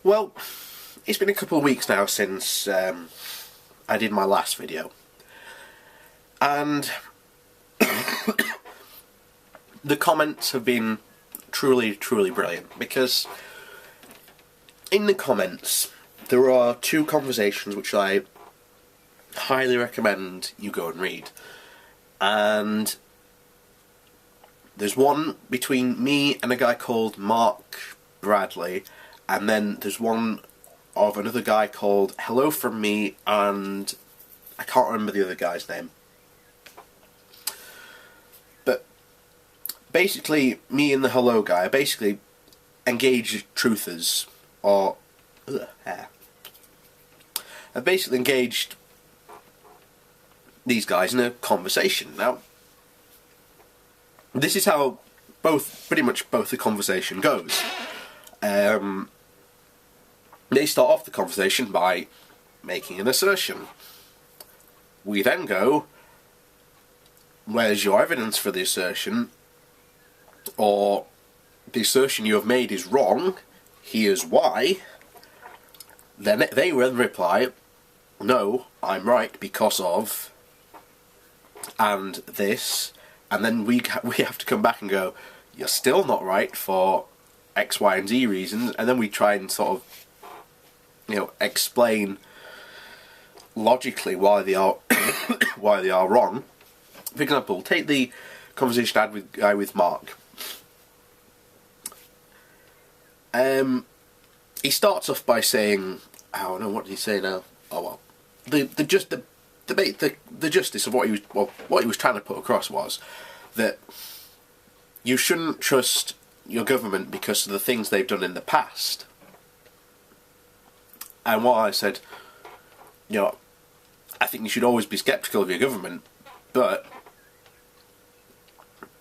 Well, it's been a couple of weeks now since I did my last video, and the comments have been truly brilliant, because in the comments there are two conversations which I highly recommend you go and read. And there's one between me and a guy called Mark Bradley, and then there's one of another guy called Hello From Me, and I can't remember the other guy's name. But basically, me and the Hello guy are basically engaged truthers, or I've basically engaged these guys in a conversation. Now, this is how pretty much both the conversation goes. They start off the conversation by making an assertion. We then go, where's your evidence for the assertion? Or, the assertion you have made is wrong, here's why. Then they will reply, no, I'm right because of, and this, and then we have to come back and go, you're still not right for X, Y, and Z reasons, and then we try and sort of, explain logically why they are why they are wrong. For example, take the conversation I had with Mark. He starts off by saying, oh no, what did he say now? Oh well, the justice of what he was trying to put across was that you shouldn't trust your government because of the things they've done in the past. And what I said, I think you should always be sceptical of your government, but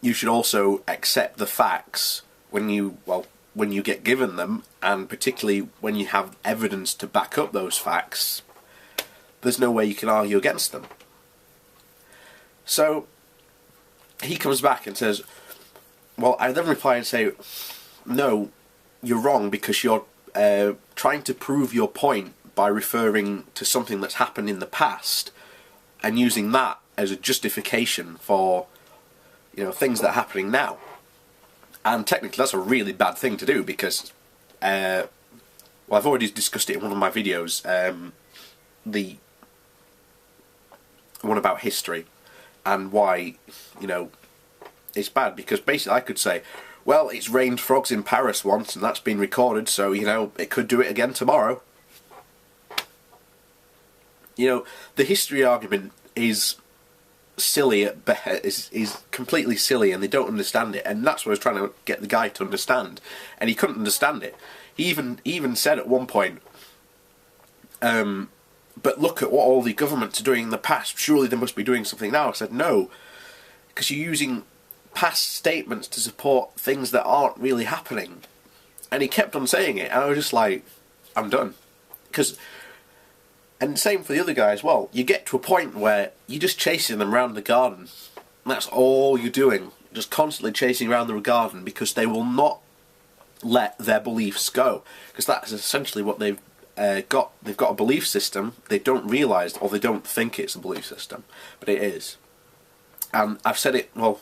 you should also accept the facts when you get given them, and particularly when you have evidence to back up those facts. There's no way you can argue against them. So he comes back and says, well, I then reply and say, no, you're wrong because you're trying to prove your point by referring to something that's happened in the past and using that as a justification for things that are happening now. And technically that's a really bad thing to do, because I've already discussed it in one of my videos, the one about history and why it's bad, because basically I could say, well, it's rained frogs in Paris once and that's been recorded, so it could do it again tomorrow. The history argument is silly at best, is completely silly, and they don't understand it, and that's what I was trying to get the guy to understand, and he couldn't understand it. He even said at one point, but look at what all the governments are doing in the past, surely they must be doing something now. I said, no, because you're using past statements to support things that aren't really happening. And he kept on saying it, and I was just like, I'm done. And same for the other guy as well. You get to a point where you're just chasing them around the garden. That's all you're doing. Just constantly chasing around the garden, because they will not let their beliefs go. Because that's essentially what they've got. They've got a belief system. They don't realise, or they don't think it's a belief system. But it is. And I've said it, well,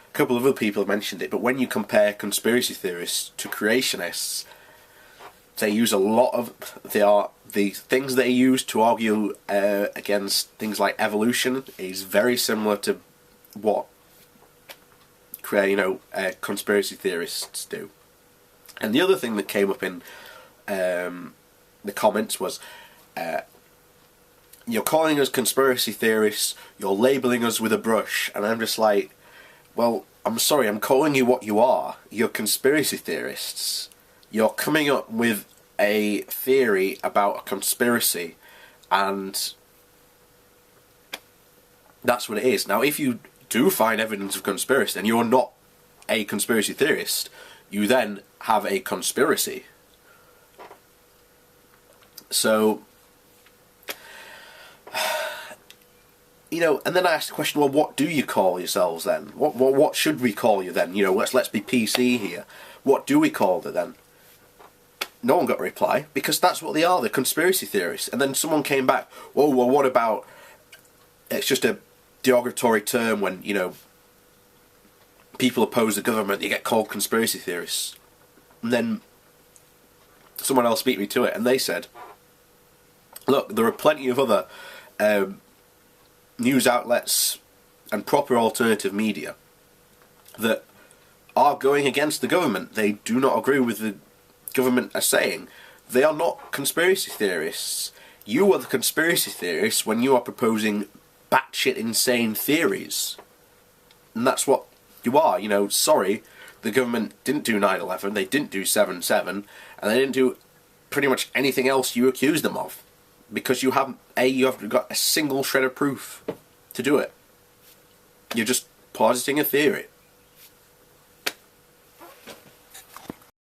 a couple of other people have mentioned it, but when you compare conspiracy theorists to creationists, they use a lot of the things they use to argue against things like evolution is very similar to what conspiracy theorists do. And the other thing that came up in the comments was, you're calling us conspiracy theorists, you're labelling us with a brush, and I'm just like, well, I'm sorry, I'm calling you what you are. You're conspiracy theorists. You're coming up with a theory about a conspiracy, and that's what it is. Now, if you do find evidence of conspiracy and you're not a conspiracy theorist, you then have a conspiracy. So, and then I asked the question, well, what do you call yourselves then? What should we call you then? Let's be PC here. What do we call it then? no one got a reply, because that's what they are, they're conspiracy theorists. And then someone came back, oh, well, what about, it's just a derogatory term when, you know, people oppose the government, they get called conspiracy theorists. And then someone else beat me to it, and they said, look, there are plenty of other news outlets and proper alternative media that are going against the government. They do not agree with the government are saying. They are not conspiracy theorists. You are the conspiracy theorists when you are proposing batshit insane theories. And that's what you are. You know, sorry, the government didn't do 9/11, they didn't do 7/7, and they didn't do pretty much anything else you accuse them of. Because you haven't got a single shred of proof to do it. You're just positing a theory.